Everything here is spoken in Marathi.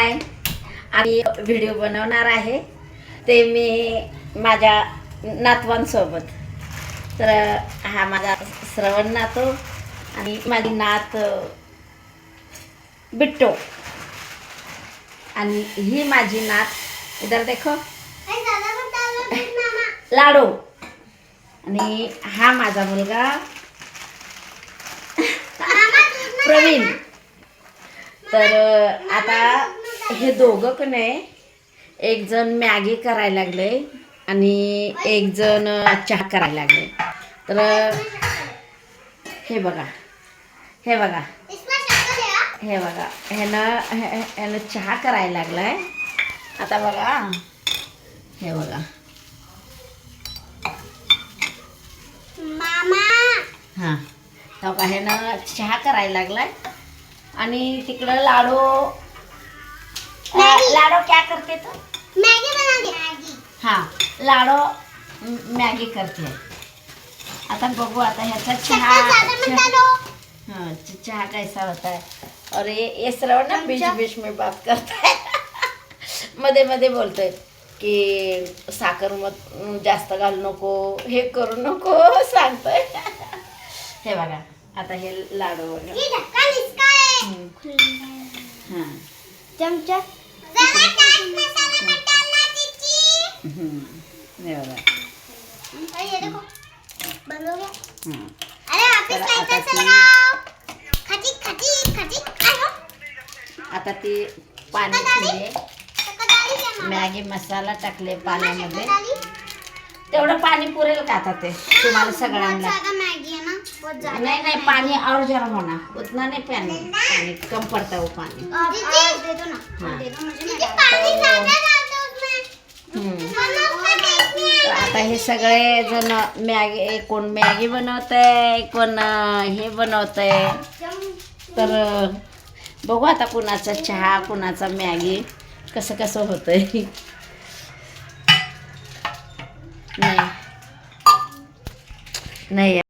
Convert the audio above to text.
हाय, आम्ही व्हिडिओ बनवणार आहे ते मी माझ्या नातवांसोबत. तर हा माझा श्रवण नातू आणि माझी नात बिट्टो आणि ही माझी नात इधर देखो लाडू आणि हा माझा मुलगा प्रवीण. तर आता हे दोघं का नाही, एक जण मॅगी करायला लागले आणि एक जण चहा करायला लागले. तर हे बघा हे बघा हे बघा ह्यानं चहा करायला लागलाय. आता बघा हे बघा हां हो का, ह्यानं चहा करायला लागलाय आणि तिकडं लाडू क्या करते तो मॅगी. हां लाडू मॅगी करते. आता बघू आता ह्याचा चहा कैसा होता है. और ये श्रवण ना बीच बीच में बात करता है मध्ये मध्ये बोलतोय की साखर मत जास्त घालू नको, हे करू नको सांगतोय. हे बघा आता हे लाडू हां चमचा हे बघा बंद हो गया. आता ती पाणी ठेवले, मॅगी मसाला टाकले पाण्यामध्ये. तेवढं पाणी पुरेल का आता ते तुम्हाला सगळ्यांना? नहीं नहीं पानी और जरा होना, उतना नहीं पानी कम पड़ता है वो पानी. दे दो ना, दे दो मुझे. तर आता हे सगळे जण मॅगी, कोण मॅगी बनवतंय, कोण हे बनवतंय. तर बघू आता कुणाचा चहा कुणाचा मॅगी कसं कसं होतंय. नाही नाही